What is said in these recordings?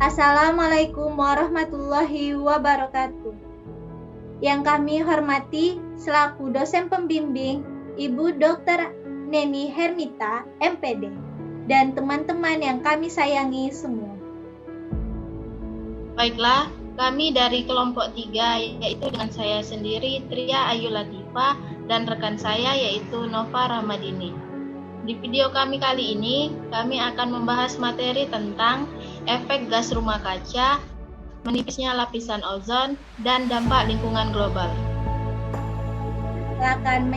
Assalamualaikum warahmatullahi wabarakatuh. Yang kami hormati selaku dosen pembimbing Ibu Dr. Neni Hermita, MPD, dan teman-teman yang kami sayangi semua. Baiklah, kami dari kelompok 3, yaitu dengan saya sendiri, Tria Ayu Latifah, dan rekan saya yaitu Nova Ramadini. Di video kami kali ini, kami akan membahas materi tentang efek gas rumah kaca, menipisnya lapisan ozon, dan dampak lingkungan global.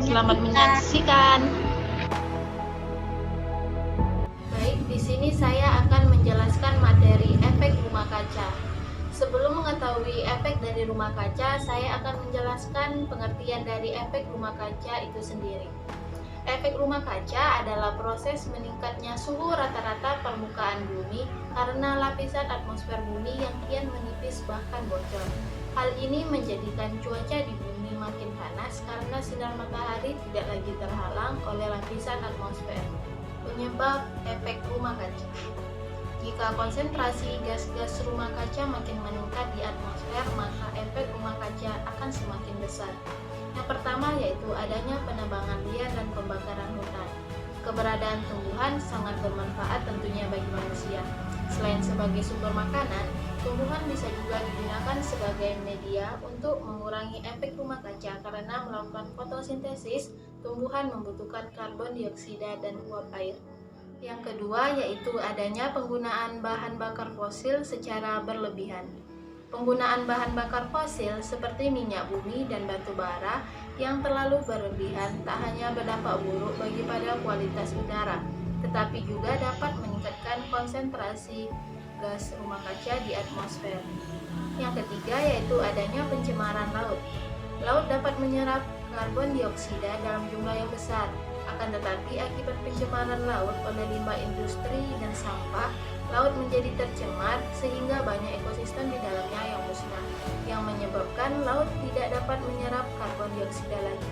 Selamat menyaksikan. Baik, di sini saya akan menjelaskan materi efek rumah kaca. Sebelum mengetahui efek dari rumah kaca, saya akan menjelaskan pengertian dari efek rumah kaca itu sendiri. Efek rumah kaca adalah proses meningkatnya suhu rata-rata permukaan bumi karena lapisan atmosfer bumi yang kian menipis bahkan bocor. Hal ini menjadikan cuaca di bumi makin panas karena sinar matahari tidak lagi terhalang oleh lapisan atmosfer. Penyebab efek rumah kaca. Jika konsentrasi gas-gas rumah kaca makin meningkat di atmosfer, maka efek rumah kaca akan semakin besar. Yang pertama yaitu adanya penebangan liar dan pembakaran hutan. Keberadaan tumbuhan sangat bermanfaat tentunya bagi manusia. Selain sebagai sumber makanan, tumbuhan bisa juga digunakan sebagai media untuk mengurangi efek rumah kaca karena melakukan fotosintesis, tumbuhan membutuhkan karbon dioksida dan uap air. Yang kedua yaitu adanya penggunaan bahan bakar fosil secara berlebihan. Penggunaan bahan bakar fosil seperti minyak bumi dan batu bara yang terlalu berlebihan tak hanya berdampak buruk bagi pada kualitas udara, tetapi juga dapat meningkatkan konsentrasi gas rumah kaca di atmosfer. Yang ketiga yaitu adanya pencemaran laut. Laut dapat menyerap karbon dioksida dalam jumlah yang besar, akan tetapi akibat pencemaran laut oleh limbah industri dan sampah, laut menjadi tercemar sehingga banyak ekosistem di dalamnya yang musnah, yang menyebabkan laut tidak dapat menyerap karbon dioksida lagi.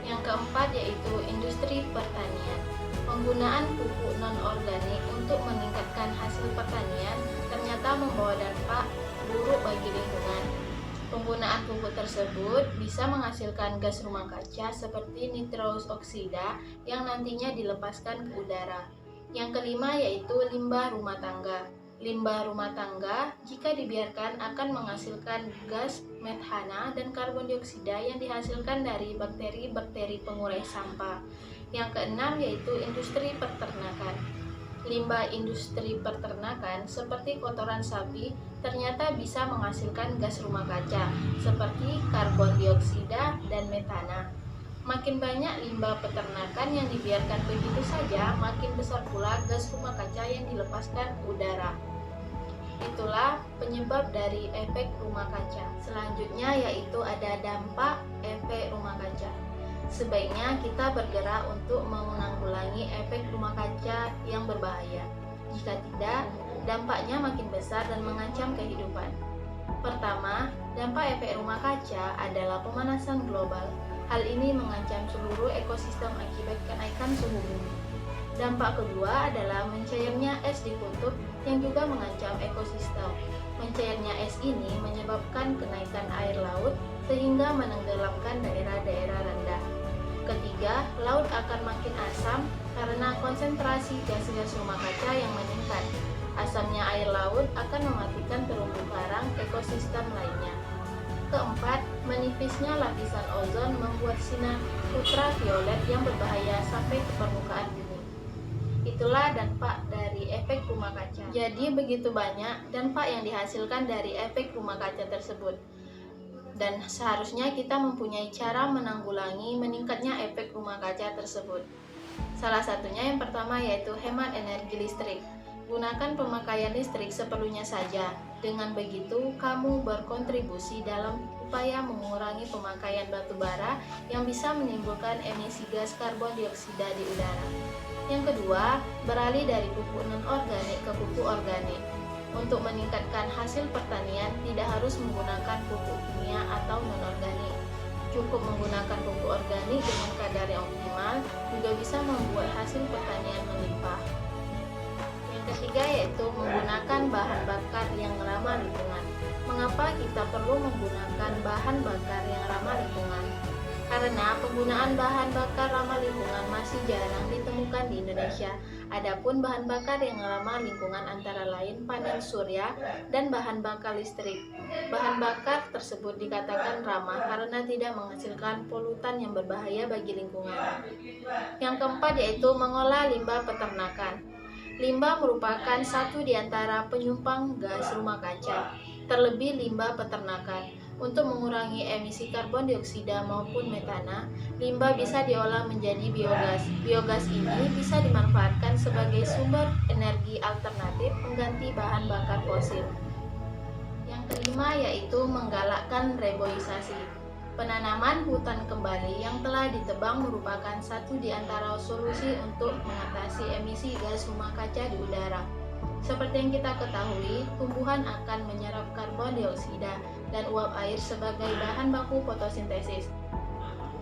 Yang keempat yaitu industri pertanian. Penggunaan pupuk non-organik untuk meningkatkan hasil pertanian ternyata membawa dampak buruk bagi lingkungan. Penggunaan pupuk tersebut bisa menghasilkan gas rumah kaca seperti nitrous oksida yang nantinya dilepaskan ke udara. Yang kelima yaitu limbah rumah tangga. Limbah rumah tangga jika dibiarkan akan menghasilkan gas metana dan karbon dioksida yang dihasilkan dari bakteri-bakteri pengurai sampah. Yang keenam yaitu industri peternakan. Limbah industri peternakan seperti kotoran sapi ternyata bisa menghasilkan gas rumah kaca seperti karbon dioksida dan metana. Makin banyak limbah peternakan yang dibiarkan begitu saja, makin besar pula gas rumah kaca yang dilepaskan udara. Itulah penyebab dari efek rumah kaca. Selanjutnya yaitu ada dampak efek rumah kaca. Sebaiknya kita bergerak untuk menanggulangi efek rumah kaca yang berbahaya. Jika tidak, dampaknya makin besar dan mengancam kehidupan. Pertama, dampak efek rumah kaca adalah pemanasan global. Hal ini mengancam seluruh ekosistem akibat kenaikan suhu bumi. Dampak kedua adalah mencairnya es di kutub yang juga mengancam ekosistem. Mencairnya es ini menyebabkan kenaikan air laut sehingga menenggelamkan daerah-daerah rendah. Ketiga, laut akan makin asam karena konsentrasi gas-gas rumah kaca yang meningkat. Asamnya air laut akan mematikan terumbu karang ekosistem lainnya. Keempat, menipisnya lapisan ozon membuat sinar ultraviolet yang berbahaya sampai ke permukaan bumi. Itulah dampak dari efek rumah kaca. Jadi begitu banyak dampak yang dihasilkan dari efek rumah kaca tersebut. Dan seharusnya kita mempunyai cara menanggulangi meningkatnya efek rumah kaca tersebut. Salah satunya yang pertama yaitu hemat energi listrik. Gunakan pemakaian listrik seperlunya saja. Dengan begitu, kamu berkontribusi dalam upaya mengurangi pemakaian batu bara yang bisa menimbulkan emisi gas karbon dioksida di udara. Yang kedua, beralih dari pupuk non-organik ke pupuk organik. Untuk meningkatkan hasil pertanian, tidak harus menggunakan pupuk kimia atau non-organik. Cukup menggunakan pupuk organik dengan kadar yang optimal juga bisa membuat hasil pertanian melimpah. Yang ketiga yaitu menggunakan bahan bakar yang ramah lingkungan. Mengapa kita perlu menggunakan bahan bakar yang ramah lingkungan? Karena penggunaan bahan bakar ramah lingkungan masih jarang ditemukan di Indonesia. Adapun bahan bakar yang ramah lingkungan antara lain panel surya dan bahan bakar listrik. Bahan bakar tersebut dikatakan ramah karena tidak menghasilkan polutan yang berbahaya bagi lingkungan. Yang keempat yaitu mengolah limbah peternakan. Limbah merupakan satu di antara penyumbang gas rumah kaca, terlebih limbah peternakan. Untuk mengurangi emisi karbon dioksida maupun metana, limbah bisa diolah menjadi biogas. Biogas ini bisa dimanfaatkan sebagai sumber energi alternatif pengganti bahan bakar fosil. Yang kelima yaitu menggalakkan reboisasi. Penanaman hutan kembali yang telah ditebang merupakan satu di antara solusi untuk mengatasi emisi gas rumah kaca di udara. Seperti yang kita ketahui, tumbuhan akan menyerap karbon dioksida dan uap air sebagai bahan baku fotosintesis.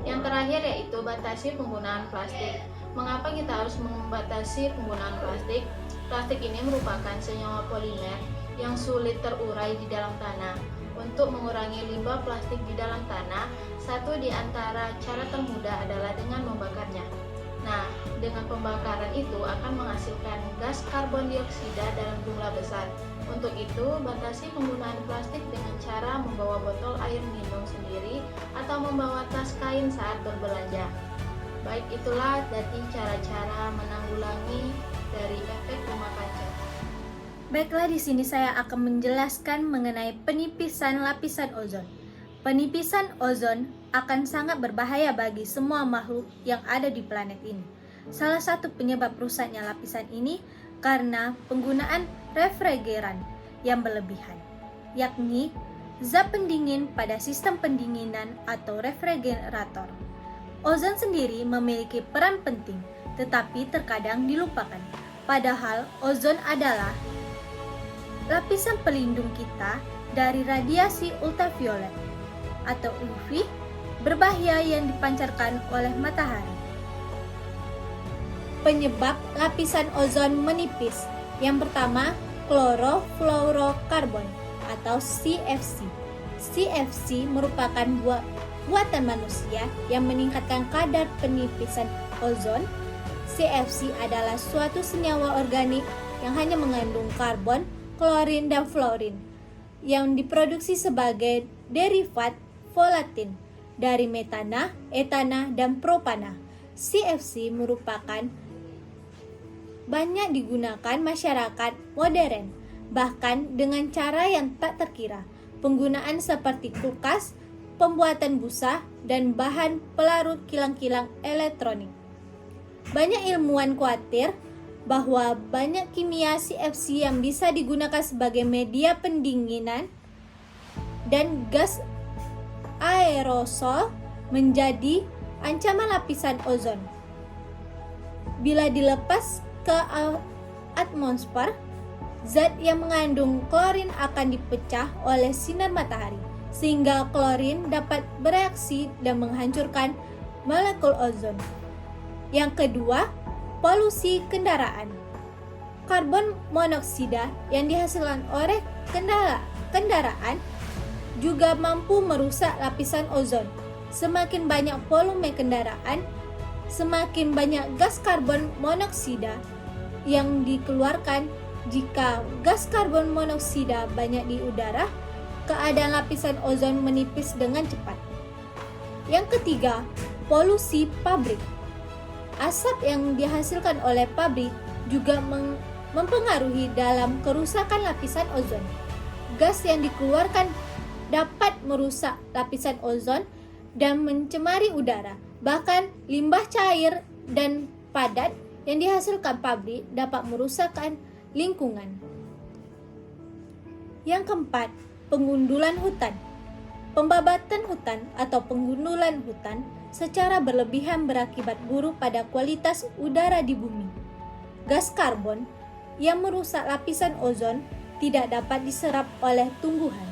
Yang terakhir yaitu batasi penggunaan plastik. Mengapa kita harus membatasi penggunaan plastik? Plastik ini merupakan senyawa polimer yang sulit terurai di dalam tanah. Untuk mengurangi limbah plastik di dalam tanah, satu di antara cara termudah adalah dengan membakarnya. Nah, dengan pembakaran itu akan menghasilkan gas karbon dioksida dalam jumlah besar. Untuk itu, batasi penggunaan plastik dengan cara membawa botol air minum sendiri atau membawa tas kain saat berbelanja. Baik, itulah tadi cara-cara menanggulangi dari efek rumah kaca. Baiklah, di sini saya akan menjelaskan mengenai penipisan lapisan ozon. Penipisan ozon akan sangat berbahaya bagi semua makhluk yang ada di planet ini. Salah satu penyebab rusaknya lapisan ini karena penggunaan refrigeran yang berlebihan, yakni zat pendingin pada sistem pendinginan atau refrigerator. Ozon sendiri memiliki peran penting, tetapi terkadang dilupakan. Padahal ozon adalah lapisan pelindung kita dari radiasi ultraviolet atau UV berbahaya yang dipancarkan oleh matahari. Penyebab lapisan ozon menipis. Yang pertama, klorofluorokarbon atau CFC. CFC merupakan buatan manusia yang meningkatkan kadar penipisan ozon. CFC adalah suatu senyawa organik yang hanya mengandung karbon, klorin, dan fluorin yang diproduksi sebagai derivat volatil dari metana, etana, dan propana. CFC merupakan banyak digunakan masyarakat modern, bahkan dengan cara yang tak terkira. Penggunaan seperti kulkas, pembuatan busa, dan bahan pelarut kilang-kilang elektronik. Banyak ilmuwan khawatir bahwa banyak kimia CFC yang bisa digunakan sebagai media pendinginan dan gas aerosol menjadi ancaman lapisan ozon. Bila dilepas ke atmosfer, zat yang mengandung klorin akan dipecah oleh sinar matahari, sehingga klorin dapat bereaksi dan menghancurkan molekul ozon. Yang kedua, polusi kendaraan. Karbon monoksida yang dihasilkan oleh kendaraan juga mampu merusak lapisan ozon. Semakin banyak volume kendaraan, semakin banyak gas karbon monoksida yang dikeluarkan. Jika gas karbon monoksida banyak di udara, keadaan lapisan ozon menipis dengan cepat. Yang ketiga, polusi pabrik. Asap yang dihasilkan oleh pabrik juga mempengaruhi dalam kerusakan lapisan ozon. Gas yang dikeluarkan dapat merusak lapisan ozon dan mencemari udara. Bahkan limbah cair dan padat yang dihasilkan pabrik dapat merusakkan lingkungan. Yang keempat, pengundulan hutan. Pembabatan hutan atau pengundulan hutan secara berlebihan berakibat buruk pada kualitas udara di bumi. Gas karbon yang merusak lapisan ozon tidak dapat diserap oleh tumbuhan,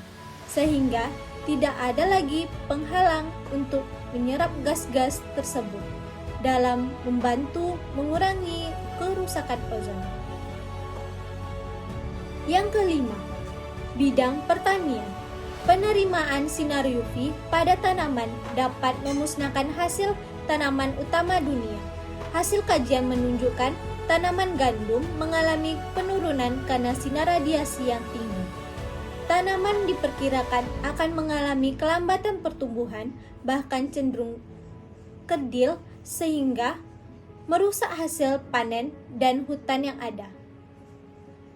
sehingga tidak ada lagi penghalang untuk menyerap gas-gas tersebut dalam membantu mengurangi kerusakan ozon. Yang kelima, bidang pertanian. Penerimaan sinar UV pada tanaman dapat memusnahkan hasil tanaman utama dunia. Hasil kajian menunjukkan tanaman gandum mengalami penurunan karena sinar radiasi yang tinggi. Tanaman diperkirakan akan mengalami kelambatan pertumbuhan, bahkan cenderung kerdil sehingga merusak hasil panen dan hutan yang ada.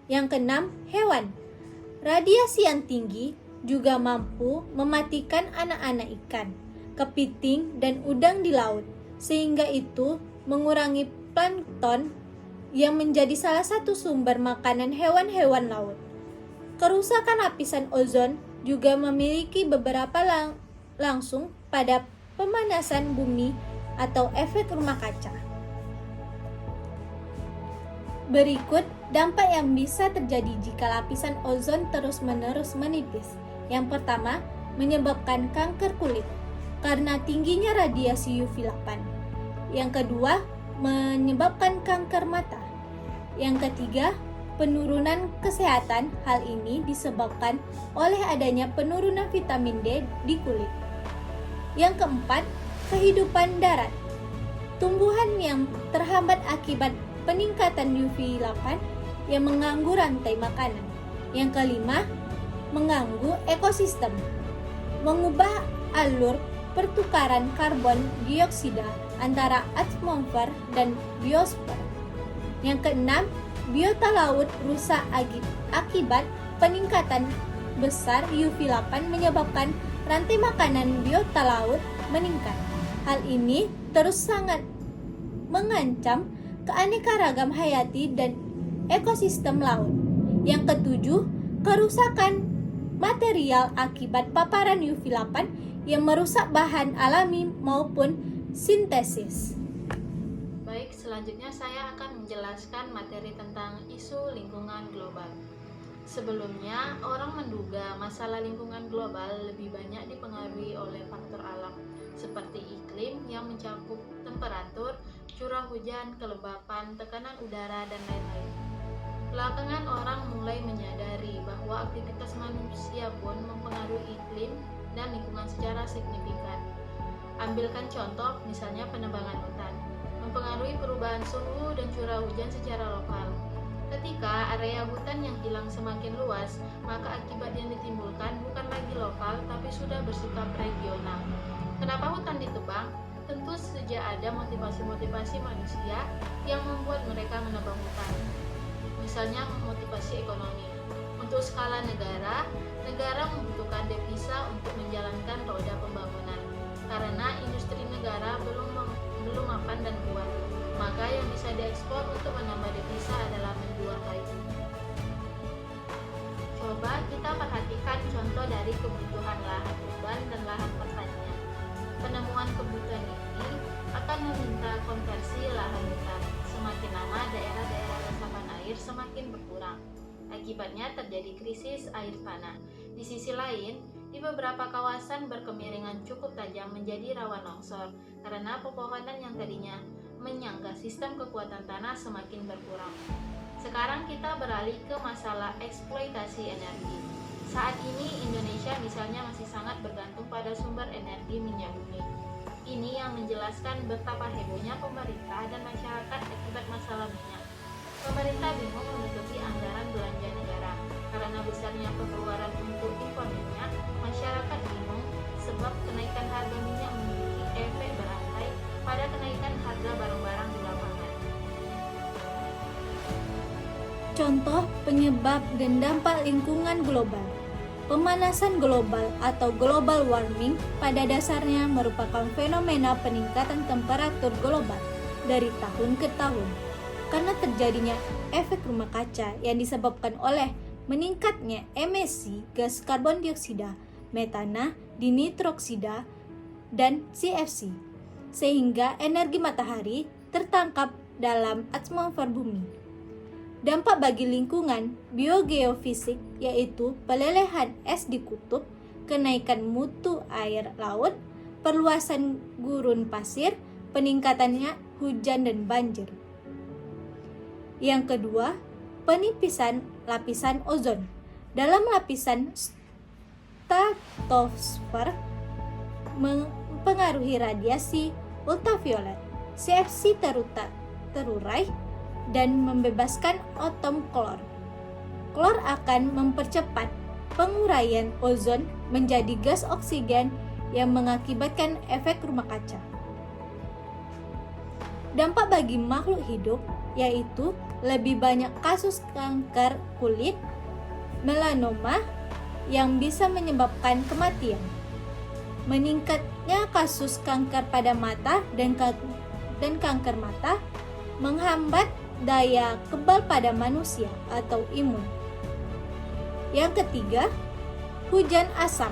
Yang keenam, hewan. Radiasi yang tinggi juga mampu mematikan anak-anak ikan, kepiting, dan udang di laut, sehingga itu mengurangi plankton yang menjadi salah satu sumber makanan hewan-hewan laut. Kerusakan lapisan ozon juga memiliki beberapa langsung pada pemanasan bumi atau efek rumah kaca. Berikut dampak yang bisa terjadi jika lapisan ozon terus-menerus menipis. Yang pertama, menyebabkan kanker kulit karena tingginya radiasi UV8. Yang kedua, menyebabkan kanker mata. Yang ketiga, penurunan kesehatan. Hal ini disebabkan oleh adanya penurunan vitamin D di kulit. Yang keempat, kehidupan darat. Tumbuhan yang terhambat akibat peningkatan UV8 yang mengganggu rantai makanan. Yang kelima, mengganggu ekosistem, mengubah alur pertukaran karbon dioksida antara atmosfer dan biosfer. Yang keenam, biota laut rusak akibat peningkatan besar UV8 menyebabkan rantai makanan biota laut meningkat. Hal ini terus sangat mengancam keanekaragaman hayati dan ekosistem laut. Yang ketujuh, kerusakan material akibat paparan UV8 yang merusak bahan alami maupun sintesis. Baik, selanjutnya saya akan menjelaskan materi tentang isu lingkungan global. Sebelumnya, orang menduga masalah lingkungan global lebih banyak dipengaruhi oleh faktor alam, seperti iklim yang mencakup temperatur, curah hujan, kelembapan, tekanan udara, dan lain-lain. Belakangan orang mulai menyadari bahwa aktivitas manusia pun mempengaruhi iklim dan lingkungan secara signifikan. Ambilkan contoh, misalnya penebangan hutan, mempengaruhi perubahan suhu dan curah hujan secara lokal. Ketika area hutan yang hilang semakin luas, maka akibat yang ditimbulkan bukan lagi lokal, tapi sudah bersifat regional. Kenapa hutan ditebang? Tentu saja ada motivasi-motivasi manusia yang membuat mereka menebang hutan. Misalnya motivasi ekonomi. Untuk skala negara membutuhkan devisa untuk menjalankan roda pembangunan. Karena industri negara belum mapan dan kuat, maka yang bisa diekspor untuk menambah devisa adalah menjual kayu. Coba kita perhatikan contoh dari kebutuhan lahan urban dan lahan pertanian. Penemuan kebutuhan ini akan meminta konversi lahan hutan. Semakin lama daerah-daerah resapan air semakin berkurang. Akibatnya terjadi krisis air tanah. Di sisi lain, di beberapa kawasan berkemiringan cukup tajam menjadi rawan longsor karena pepohonan yang tadinya menyangga sistem kekuatan tanah semakin berkurang. Sekarang kita beralih ke masalah eksploitasi energi. Saat ini Indonesia misalnya masih sangat bergantung pada sumber energi minyak bumi. Ini yang menjelaskan betapa hebohnya pemerintah dan masyarakat akibat masalah minyak. Pemerintah bingung menutupi anggaran belanja negara. Karena besarnya pengeluaran untuk impor minyak, masyarakat bingung sebab kenaikan harga minyak memiliki efek berantai pada kenaikan harga barang-barang di lapangan. Contoh penyebab dan dampak lingkungan global. Pemanasan global atau global warming pada dasarnya merupakan fenomena peningkatan temperatur global dari tahun ke tahun karena terjadinya efek rumah kaca yang disebabkan oleh meningkatnya emisi gas karbon dioksida, metana, dinitroksida, dan CFC, sehingga energi matahari tertangkap dalam atmosfer bumi. Dampak bagi lingkungan biogeofisik yaitu pelelehan es di kutub, kenaikan mutu air laut, perluasan gurun pasir, peningkatannya hujan dan banjir. Yang kedua, penipisan lapisan ozon. Dalam lapisan stratosfer mempengaruhi radiasi ultraviolet, CFC terurai dan membebaskan atom klor. Klor akan mempercepat penguraian ozon menjadi gas oksigen yang mengakibatkan efek rumah kaca. Dampak bagi makhluk hidup yaitu lebih banyak kasus kanker kulit, melanoma yang bisa menyebabkan kematian, meningkatnya kasus kanker pada mata dan kanker mata, menghambat daya kebal pada manusia atau imun. Yang ketiga, hujan asam.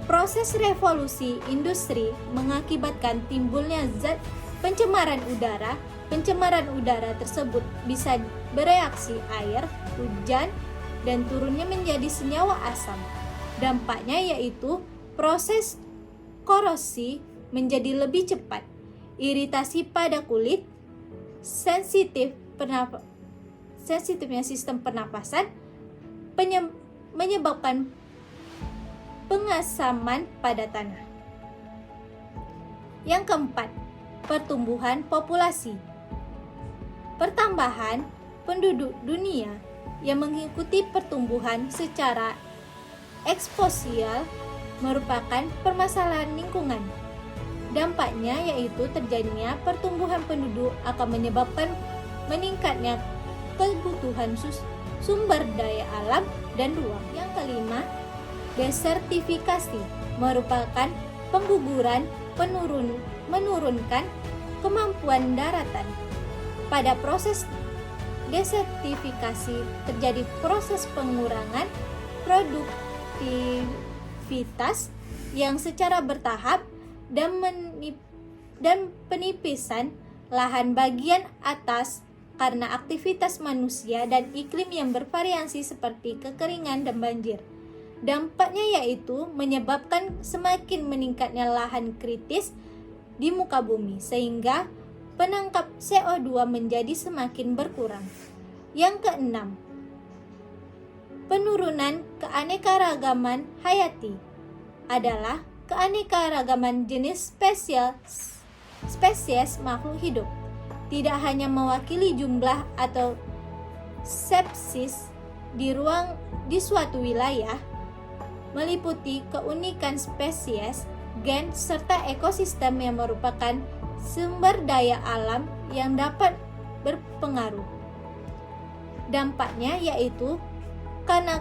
Proses revolusi industri mengakibatkan timbulnya zat pencemaran udara. Pencemaran udara tersebut bisa bereaksi air, hujan, dan turunnya menjadi senyawa asam. Dampaknya yaitu proses korosi menjadi lebih cepat, iritasi pada kulit, sensitifnya sistem pernapasan, menyebabkan pengasaman pada tanah. Yang keempat, pertumbuhan populasi. Pertambahan penduduk dunia yang mengikuti pertumbuhan secara eksponensial merupakan permasalahan lingkungan. Dampaknya yaitu terjadinya pertumbuhan penduduk akan menyebabkan meningkatnya kebutuhan sumber daya alam dan ruang. Yang kelima, desertifikasi merupakan pengguguran menurunkan kemampuan daratan. Pada proses desertifikasi terjadi proses pengurangan produktivitas yang secara bertahap dan penipisan lahan bagian atas karena aktivitas manusia dan iklim yang bervariasi seperti kekeringan dan banjir. Dampaknya yaitu menyebabkan semakin meningkatnya lahan kritis di muka bumi sehingga penangkap CO2 menjadi semakin berkurang. Yang keenam, penurunan keanekaragaman hayati adalah keanekaragaman jenis spesies makhluk hidup. Tidak hanya mewakili jumlah atau spesies di suatu wilayah, meliputi keunikan spesies, gen, serta ekosistem yang merupakan sumber daya alam yang dapat berpengaruh. Dampaknya yaitu karena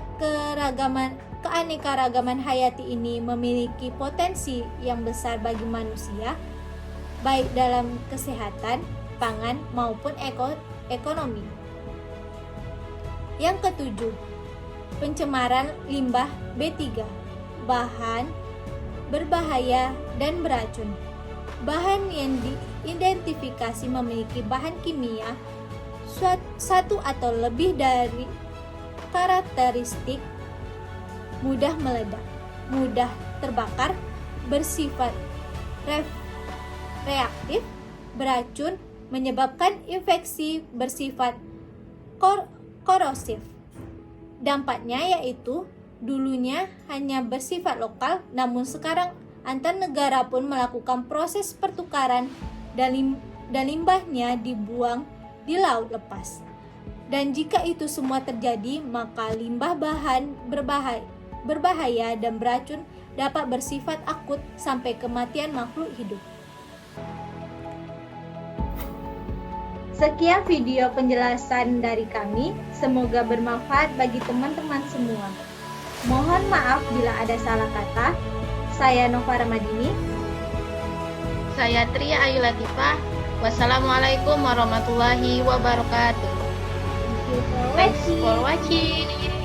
keanekaragaman hayati ini memiliki potensi yang besar bagi manusia, baik dalam kesehatan, pangan maupun ekonomi. Yang ketujuh, pencemaran limbah B3, bahan berbahaya dan beracun. Bahan yang diidentifikasi memiliki bahan kimia satu atau lebih dari karakteristik mudah meledak, mudah terbakar, bersifat reaktif, beracun, menyebabkan infeksi, bersifat korosif. Dampaknya yaitu dulunya hanya bersifat lokal, namun sekarang antar negara pun melakukan proses pertukaran dan limbahnya dibuang di laut lepas. Dan jika itu semua terjadi, maka limbah bahan berbahaya dan beracun dapat bersifat akut sampai kematian makhluk hidup. Sekian video penjelasan dari kami, semoga bermanfaat bagi teman-teman semua. Mohon maaf bila ada salah kata. Saya Nova Ramadini. Saya Tria Ayu Latifah. Wassalamualaikum warahmatullahi wabarakatuh. Thank you for Thanks for watching.